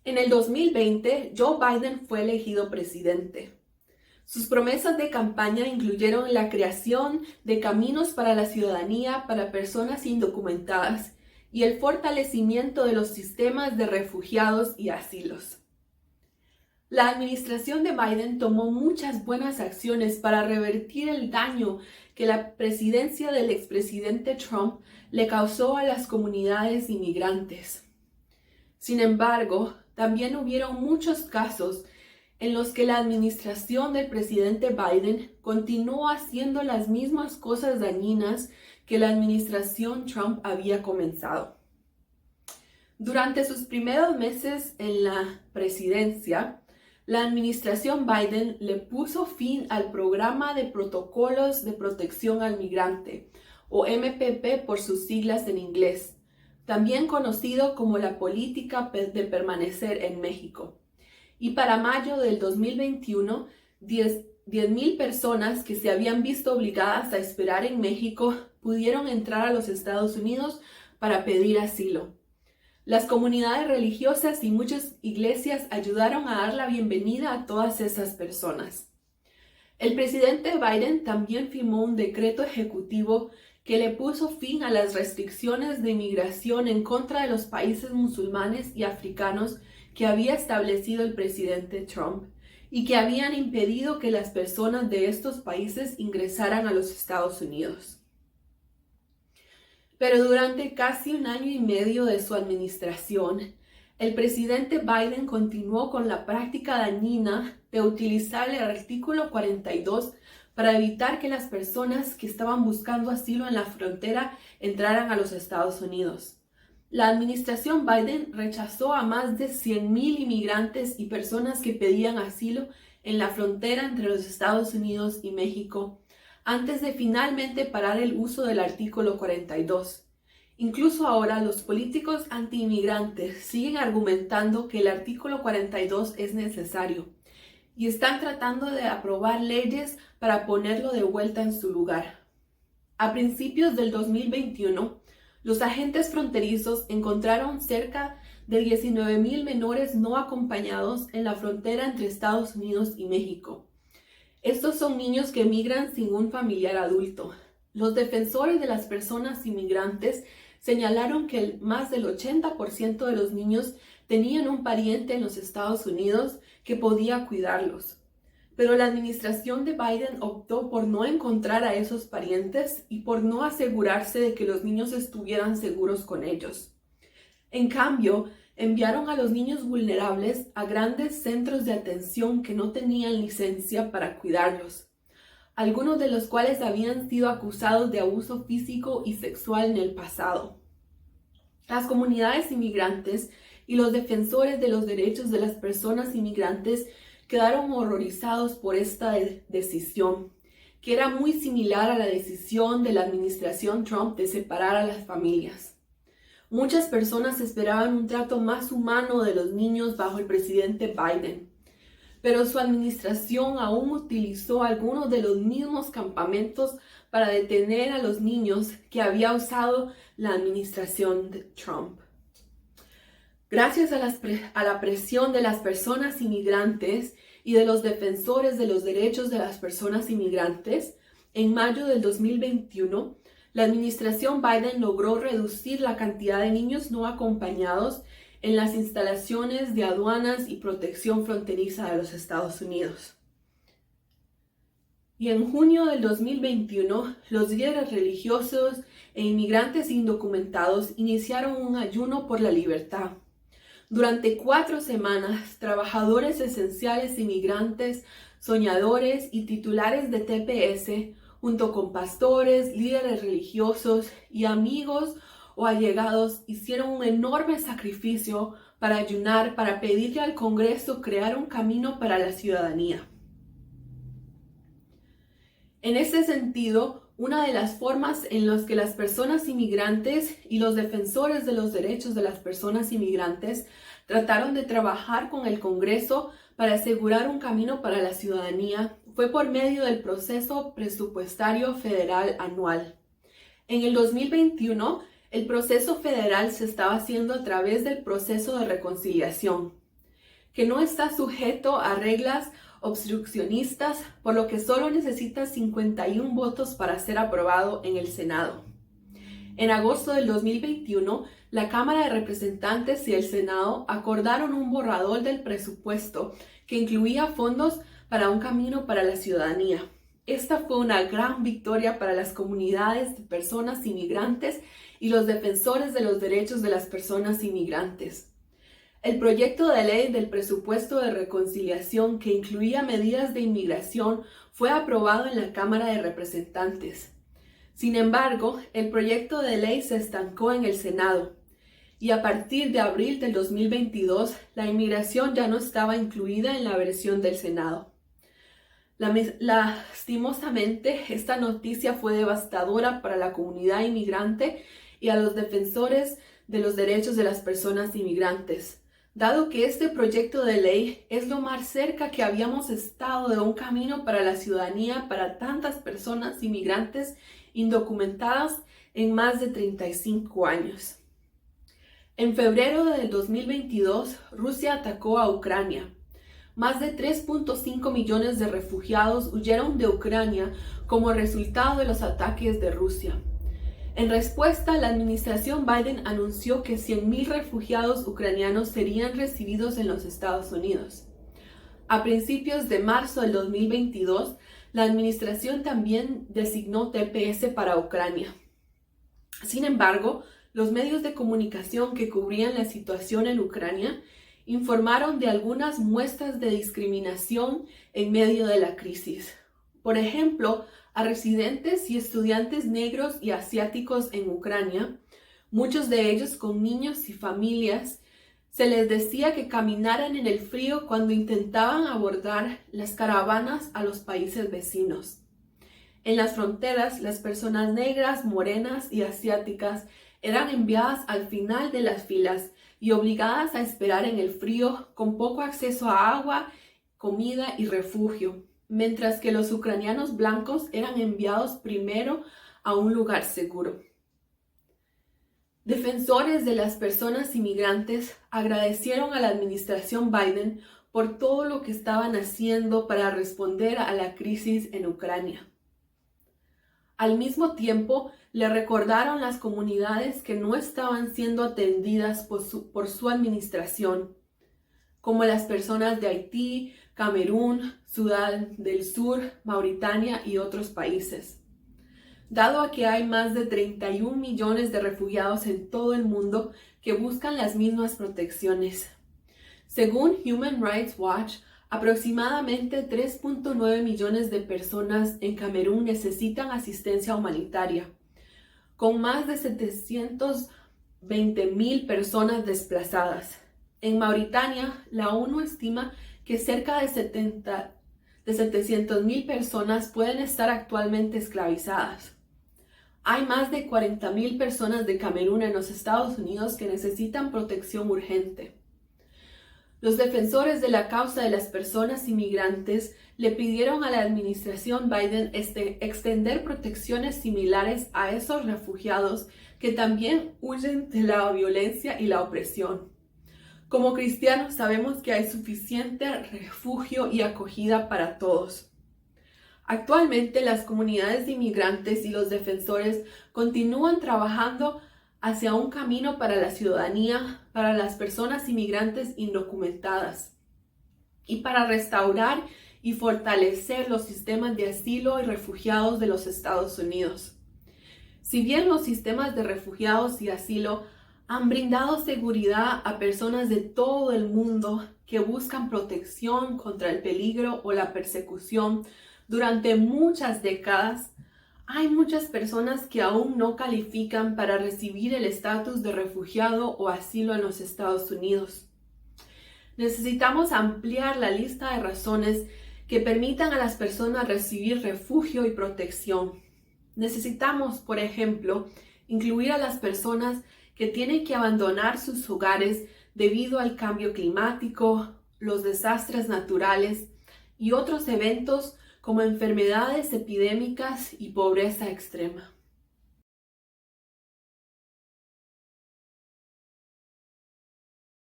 En el 2020, Joe Biden fue elegido presidente. Sus promesas de campaña incluyeron la creación de caminos para la ciudadanía para personas indocumentadas y el fortalecimiento de los sistemas de refugiados y asilos. La administración de Biden tomó muchas buenas acciones para revertir el daño que la presidencia del expresidente Trump le causó a las comunidades inmigrantes. Sin embargo, también hubieron muchos casos en los que la administración del presidente Biden continuó haciendo las mismas cosas dañinas que la administración Trump había comenzado. Durante sus primeros meses en la presidencia, la administración Biden le puso fin al programa de Protocolos de Protección al Migrante, o MPP por sus siglas en inglés, también conocido como la política de permanecer en México. Y para mayo del 2021, 10,000 personas que se habían visto obligadas a esperar en México pudieron entrar a los Estados Unidos para pedir asilo. Las comunidades religiosas y muchas iglesias ayudaron a dar la bienvenida a todas esas personas. El presidente Biden también firmó un decreto ejecutivo que le puso fin a las restricciones de inmigración en contra de los países musulmanes y africanos que había establecido el presidente Trump y que habían impedido que las personas de estos países ingresaran a los Estados Unidos. Pero durante casi un año y medio de su administración, el presidente Biden continuó con la práctica dañina de utilizar el artículo 42 para evitar que las personas que estaban buscando asilo en la frontera entraran a los Estados Unidos. La administración Biden rechazó a más de 100,000 inmigrantes y personas que pedían asilo en la frontera entre los Estados Unidos y México, antes de finalmente parar el uso del artículo 42. Incluso ahora los políticos anti-inmigrantes siguen argumentando que el artículo 42 es necesario y están tratando de aprobar leyes para ponerlo de vuelta en su lugar. A principios del 2021, los agentes fronterizos encontraron cerca de 19,000 menores no acompañados en la frontera entre Estados Unidos y México. Estos son niños que migran sin un familiar adulto. Los defensores de las personas inmigrantes señalaron que más del 80% de los niños tenían un pariente en los Estados Unidos que podía cuidarlos. Pero la administración de Biden optó por no encontrar a esos parientes y por no asegurarse de que los niños estuvieran seguros con ellos. En cambio, enviaron a los niños vulnerables a grandes centros de atención que no tenían licencia para cuidarlos, algunos de los cuales habían sido acusados de abuso físico y sexual en el pasado. Las comunidades inmigrantes y los defensores de los derechos de las personas inmigrantes quedaron horrorizados por esta decisión, que era muy similar a la decisión de la administración Trump de separar a las familias. Muchas personas esperaban un trato más humano de los niños bajo el presidente Biden, pero su administración aún utilizó algunos de los mismos campamentos para detener a los niños que había usado la administración de Trump. Gracias a la presión de las personas inmigrantes y de los defensores de los derechos de las personas inmigrantes, en mayo del 2021, la administración Biden logró reducir la cantidad de niños no acompañados en las instalaciones de aduanas y protección fronteriza de los Estados Unidos. Y en junio del 2021, los líderes religiosos e inmigrantes indocumentados iniciaron un ayuno por la libertad. Durante 4 semanas, trabajadores esenciales inmigrantes, soñadores y titulares de TPS, junto con pastores, líderes religiosos y amigos o allegados, hicieron un enorme sacrificio para ayunar, para pedirle al Congreso crear un camino para la ciudadanía. En ese sentido, una de las formas en las que las personas inmigrantes y los defensores de los derechos de las personas inmigrantes trataron de trabajar con el Congreso para asegurar un camino para la ciudadanía fue por medio del proceso presupuestario federal anual. En el 2021, el proceso federal se estaba haciendo a través del proceso de reconciliación. que no está sujeto a reglas obstruccionistas, por lo que solo necesita 51 votos para ser aprobado en el Senado. En agosto del 2021, la Cámara de Representantes y el Senado acordaron un borrador del presupuesto que incluía fondos para un camino para la ciudadanía. Esta fue una gran victoria para las comunidades de personas inmigrantes y los defensores de los derechos de las personas inmigrantes. El proyecto de ley del presupuesto de reconciliación, que incluía medidas de inmigración, fue aprobado en la Cámara de Representantes. Sin embargo, el proyecto de ley se estancó en el Senado y a partir de abril del 2022, la inmigración ya no estaba incluida en la versión del Senado. Lastimosamente, esta noticia fue devastadora para la comunidad inmigrante y a los defensores de los derechos de las personas inmigrantes, dado que este proyecto de ley es lo más cerca que habíamos estado de un camino para la ciudadanía para tantas personas inmigrantes indocumentadas en más de 35 años. En febrero del 2022, Rusia atacó a Ucrania. Más de 3.5 millones de refugiados huyeron de Ucrania como resultado de los ataques de Rusia. En respuesta, la administración Biden anunció que 100,000 refugiados ucranianos serían recibidos en los Estados Unidos. A principios de marzo del 2022, la administración también designó TPS para Ucrania. Sin embargo, los medios de comunicación que cubrían la situación en Ucrania informaron de algunas muestras de discriminación en medio de la crisis. Por ejemplo, a residentes y estudiantes negros y asiáticos en Ucrania, muchos de ellos con niños y familias, se les decía que caminaran en el frío cuando intentaban abordar las caravanas a los países vecinos. En las fronteras, las personas negras, morenas y asiáticas eran enviadas al final de las filas y obligadas a esperar en el frío con poco acceso a agua, comida y refugio, mientras que los ucranianos blancos eran enviados primero a un lugar seguro. Defensores de las personas inmigrantes agradecieron a la administración Biden por todo lo que estaban haciendo para responder a la crisis en Ucrania. Al mismo tiempo, le recordaron las comunidades que no estaban siendo atendidas por su administración, como las personas de Haití, Camerún, Sudán del Sur, Mauritania y otros países. Dado a que hay más de 31 millones de refugiados en todo el mundo que buscan las mismas protecciones. Según Human Rights Watch, aproximadamente 3.9 millones de personas en Camerún necesitan asistencia humanitaria, con más de 720,000 personas desplazadas. En Mauritania, la ONU estima que cerca de 700,000 personas pueden estar actualmente esclavizadas. Hay más de 40,000 personas de Camerún en los Estados Unidos que necesitan protección urgente. Los defensores de la causa de las personas inmigrantes le pidieron a la administración Biden extender protecciones similares a esos refugiados que también huyen de la violencia y la opresión. Como cristianos sabemos que hay suficiente refugio y acogida para todos. Actualmente, las comunidades de inmigrantes y los defensores continúan trabajando hacia un camino para la ciudadanía, para las personas inmigrantes indocumentadas y para restaurar y fortalecer los sistemas de asilo y refugiados de los Estados Unidos. Si bien los sistemas de refugiados y asilo han brindado seguridad a personas de todo el mundo que buscan protección contra el peligro o la persecución durante muchas décadas, hay muchas personas que aún no califican para recibir el estatus de refugiado o asilo en los Estados Unidos. Necesitamos ampliar la lista de razones que permitan a las personas recibir refugio y protección. Necesitamos, por ejemplo, incluir a las personas que tienen que abandonar sus hogares debido al cambio climático, los desastres naturales y otros eventos como enfermedades epidémicas y pobreza extrema.